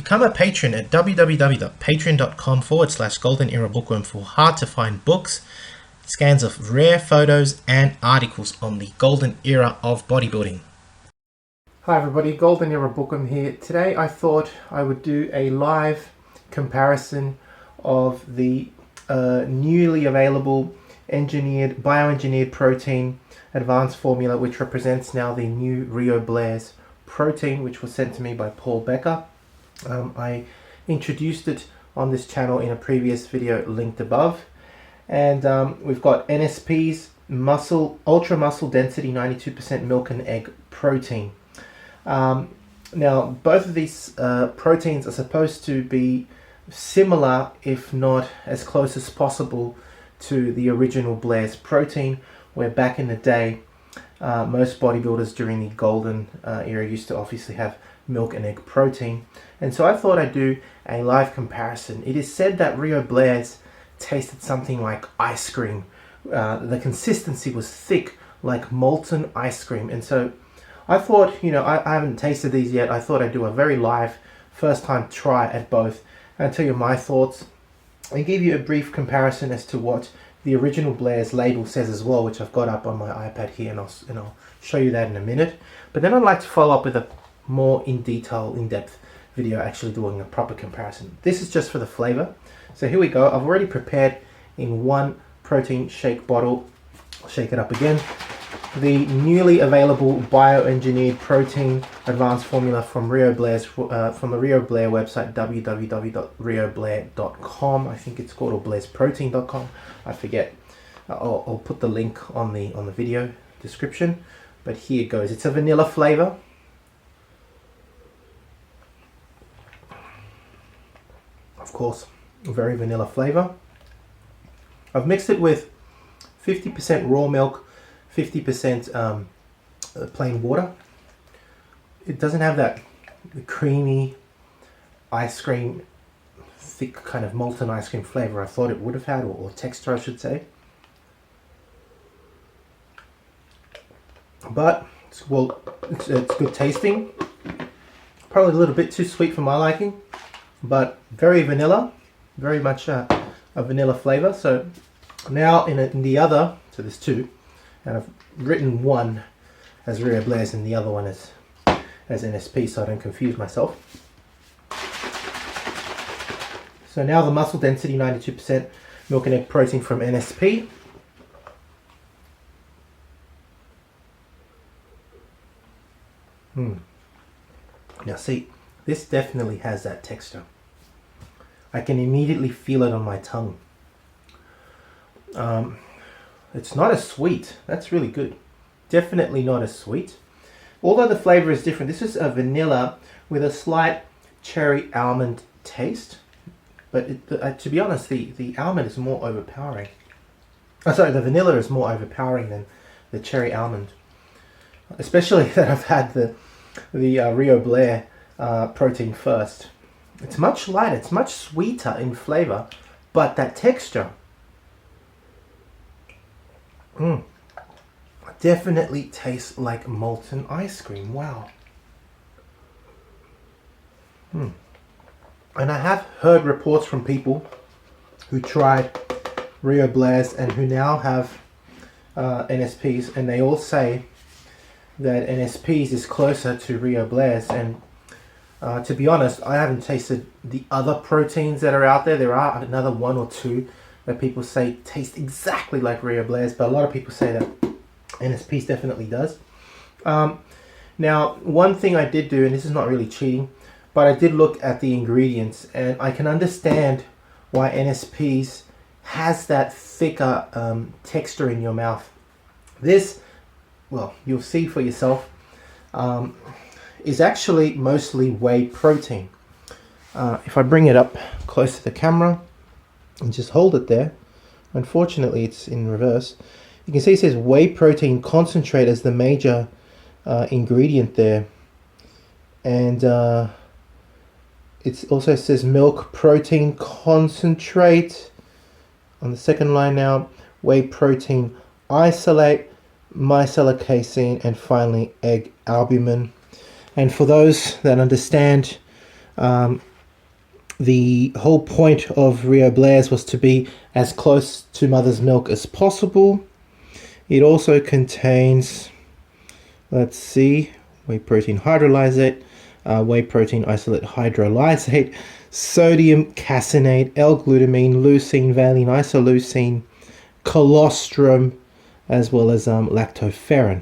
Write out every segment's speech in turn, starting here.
Become a patron at www.patreon.com/Golden Era Bookworm for hard to find books, scans of rare photos and articles on the golden era of bodybuilding. Hi everybody, Golden Era Bookworm here. Today I thought I would do a live comparison of the newly available bioengineered protein advanced formula, which represents now the new Blair'S protein, which was sent to me by Paul Becker. I introduced it on this channel in a previous video linked above, and we've got NSP's ultra muscle density 92% milk and egg protein. Now both of these proteins are supposed to be similar, if not as close as possible, to the original Blair'S protein, where back in the day most bodybuilders during the golden era used to obviously have milk and egg protein. And so I thought I'd do a live comparison. It is said that Blair'S tasted something like ice cream. The consistency was thick like molten ice cream. And so I thought, I haven't tasted these yet. I thought I'd do a very live first time try at both and tell you my thoughts and give you a brief comparison as to what the original Blair'S label says as well, which I've got up on my iPad here, and I'll show you that in a minute. But then I'd like to follow up with a more in-depth video, actually doing a proper comparison. This is just for the flavor. So here we go. I've already prepared in one protein shake bottle. I'll shake it up again. The newly available bioengineered protein advanced formula from Blair'S, from the Blair website, www.rioblair.com. I think it's called, or blairsprotein.com. I forget. I'll put the link on the video description. But here it goes. It's a vanilla flavor. Of course, a very vanilla flavor. I've mixed it with 50% raw milk, 50% plain water. It doesn't have that creamy ice cream, thick kind of molten ice cream flavor I thought it would have had, or texture I should say. But it's good tasting. Probably a little bit too sweet for my liking, but very vanilla, very much a vanilla flavor. So now in the other, so there's two, and I've written one as Blair'S and the other one as NSP, so I don't confuse myself. So now the muscle density 92% milk and egg protein from NSP. Now see, this definitely has that texture. I can immediately feel it on my tongue. It's not as sweet. That's really good. Definitely not as sweet. Although the flavor is different. This is a vanilla with a slight cherry almond taste. But to be honest, the almond is more overpowering. Oh, sorry, the vanilla is more overpowering than the cherry almond. Especially that I've had the Blair protein first. It's much lighter, it's much sweeter in flavor, but that texture definitely tastes like molten ice cream. Wow. And I have heard reports from people who tried Blair'S and who now have NSPs, and they all say that NSP's is closer to Blair'S. And to be honest, I haven't tasted the other proteins that are out there. There are another one or two that people say taste exactly like Blair'S, but a lot of people say that NSP's definitely does. Now, one thing I did do, and this is not really cheating, but I did look at the ingredients, and I can understand why NSP's has that thicker texture in your mouth. This, well, you'll see for yourself, is actually mostly whey protein. If I bring it up close to the camera and just hold it there, unfortunately it's in reverse, you can see it says whey protein concentrate as the major ingredient there, and it also says milk protein concentrate on the second line. Now whey protein isolate, micellar casein, and finally egg albumin. And for those that understand The whole point of Rio Blair's was to be as close to mother's milk as possible. It also contains, let's see, whey protein hydrolysate, whey protein isolate hydrolysate, sodium caseinate, L-glutamine, leucine, valine, isoleucine, colostrum, as well as lactoferrin.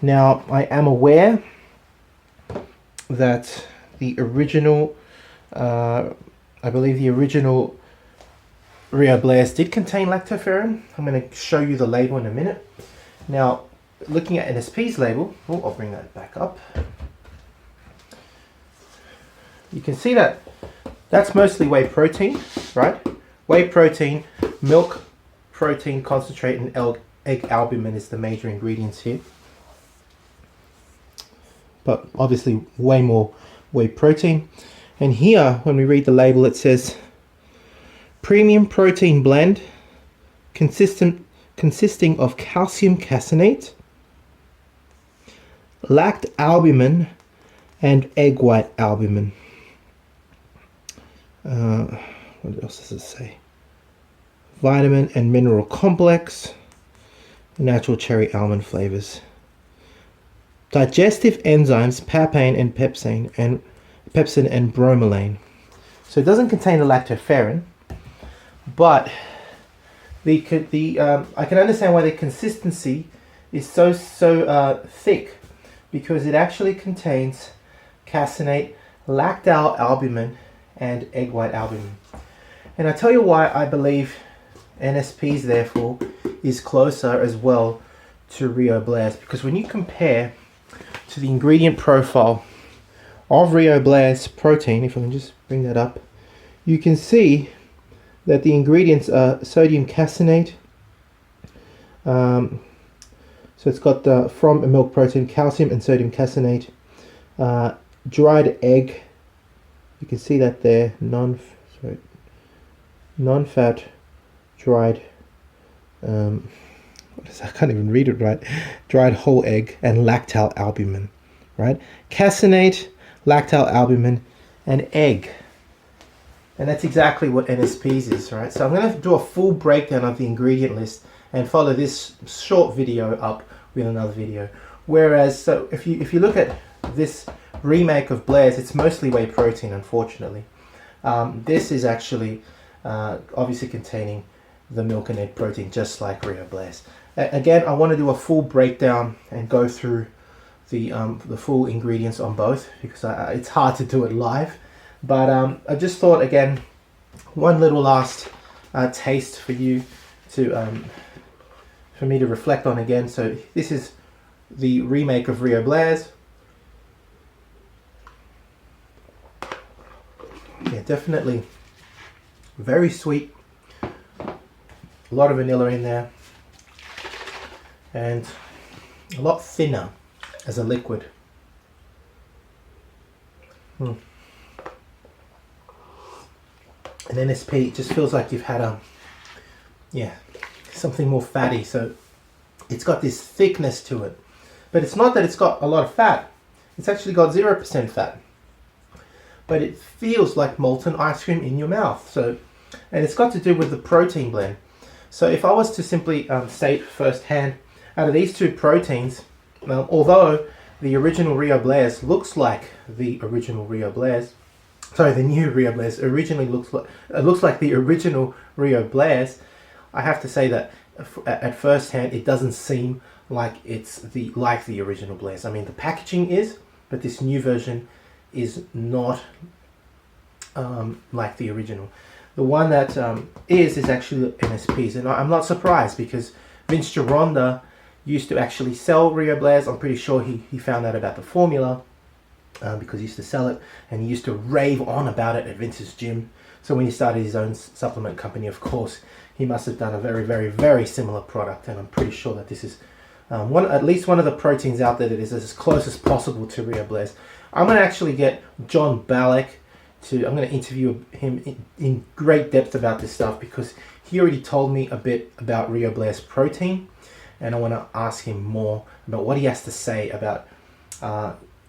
Now, I am aware that the original, I believe the original Rio Blair's did contain lactoferrin. I'm going to show you the label in a minute. Now, looking at NSP's label, I'll bring that back up. You can see that that's mostly whey protein, right? Whey protein, milk protein concentrate, and egg albumin is the major ingredients here. But obviously way more whey protein. And here, when we read the label, it says premium protein blend consisting of calcium caseinate, lactalbumin, and egg white albumin. What else does it say? Vitamin and mineral complex, natural cherry almond flavors, digestive enzymes, papain and pepsin and bromelain. So it doesn't contain the lactoferrin, but I can understand why the consistency is so thick, because it actually contains caseinate, lactalbumin, and egg white albumin. And I tell you why I believe NSP's therefore is closer as well to Rio Blair's, because when you compare to the ingredient profile of Rio Blair's protein, if I can just bring that up, you can see that the ingredients are sodium caseinate, so it's got from a milk protein, calcium and sodium caseinate, dried egg, you can see that there, non-fat dried, I can't even read it right, dried whole egg, and lactalbumin, right? Caseinate, lactalbumin, and egg. And that's exactly what NSP's is, right? So I'm going to do a full breakdown of the ingredient list and follow this short video up with another video. Whereas, so if you look at this remake of Blair's, it's mostly whey protein, unfortunately. This is actually obviously containing the milk and egg protein, just like Rio Blair's. Again, I want to do a full breakdown and go through the full ingredients on both, because it's hard to do it live. But I just thought, again, one little last taste for you to for me to reflect on again. So this is the remake of Rio Blair's. Yeah, definitely very sweet. A lot of vanilla in there, and a lot thinner as a liquid. And NSP just feels like you've had something more fatty. So it's got this thickness to it, but it's not that it's got a lot of fat. It's actually got 0% fat, but it feels like molten ice cream in your mouth. So, and it's got to do with the protein blend. So if I was to simply state firsthand, out of these two proteins, although the original Rio Blair's looks like the original Rio Blair's, sorry, the new Rio Blair's originally looks like the original Rio Blair's, I have to say that at first hand it doesn't seem like it's the original Blair's. I mean, the packaging is, but this new version is not like the original. The one that is actually NSP's, and I'm not surprised, because Vince Gironda used to actually sell Rio Blair's. I'm pretty sure he found out about the formula because he used to sell it, and he used to rave on about it at Vince's gym. So when he started his own supplement company, of course, he must have done a very, very, very similar product, and I'm pretty sure that this is at least one of the proteins out there that is as close as possible to Rio Blair's. I'm going to actually get John Ballack I'm going to interview him in great depth about this stuff, because he already told me a bit about Rio Blair's protein, and I want to ask him more about what he has to say about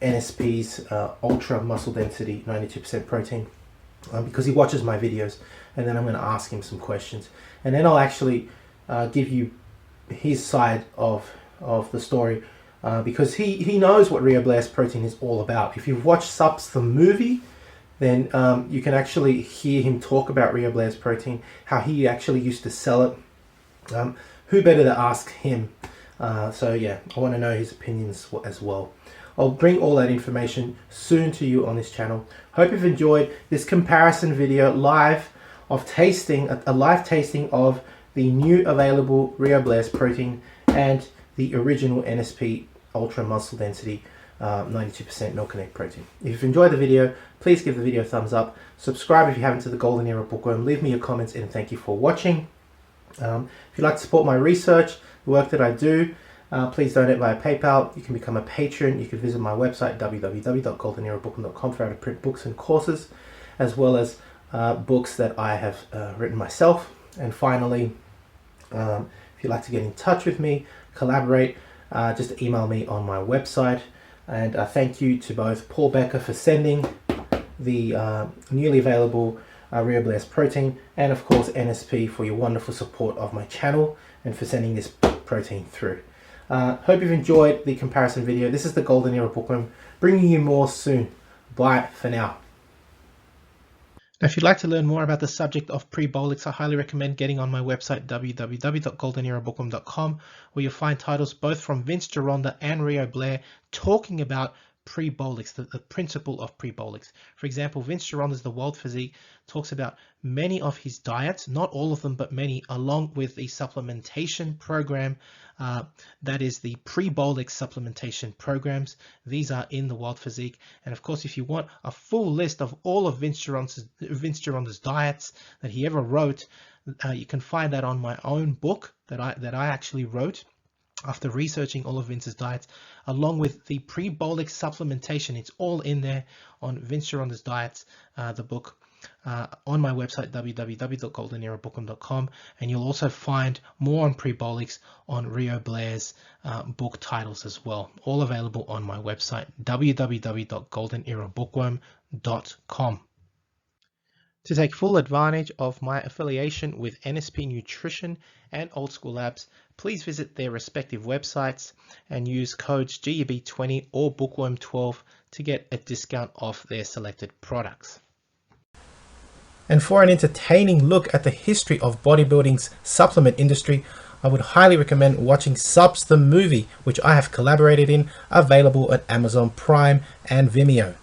NSP's ultra muscle density 92% protein. because he watches my videos, and then I'm going to ask him some questions, and then I'll actually give you his side of the story, because he knows what Rio Blair's protein is all about. If you've watched Subs the movie, then you can actually hear him talk about Rio Blair's protein, how he actually used to sell it. Who better to ask him? So yeah, I want to know his opinions as well. I'll bring all that information soon to you on this channel. Hope you've enjoyed this comparison video live of tasting, a live tasting of the new available Rio Blair's protein and the original NSP Ultra Muscle Density 92% milk and egg protein. If you've enjoyed the video, please give the video a thumbs up. Subscribe if you haven't to the Golden Era Bookworm. Leave me your comments and thank you for watching. If you'd like to support my research, the work that I do, please donate via PayPal. You can become a patron. You can visit my website www.goldenerabookworm.com for how to print books and courses, as well as books that I have written myself. And finally, if you'd like to get in touch with me, collaborate, just email me on my website. And thank you to both Paul Becker for sending the newly available Rio Blair's protein, and of course NSP for your wonderful support of my channel and for sending this protein through. Hope you've enjoyed the comparison video. This is the Golden Era Bookworm, bringing you more soon. Bye for now. Now, if you'd like to learn more about the subject of prebolics, I highly recommend getting on my website www.goldenerabookworm.com, where you'll find titles both from Vince Gironda and Rio Blair talking about prebolics, the principle of prebolics. For example, Vince Gironda's The World Physique talks about many of his diets, not all of them, but many, along with the supplementation program, that is the prebolic supplementation programs. These are in The World Physique. And of course, if you want a full list of all of Vince Gironda's diets that he ever wrote, you can find that on my own book that I actually wrote after researching all of Vince's diets, along with the prebolic supplementation. It's all in there on Vince Gironda's diets, the book, on my website www.goldenerabookworm.com, and you'll also find more on prebolics on Rio Blair's book titles as well, all available on my website www.goldenerabookworm.com. To take full advantage of my affiliation with NSP Nutrition and Old School Labs, please visit their respective websites and use codes GUB20 or Bookworm12 to get a discount off their selected products. And for an entertaining look at the history of bodybuilding's supplement industry, I would highly recommend watching Subs the movie, which I have collaborated in, available at Amazon Prime and Vimeo.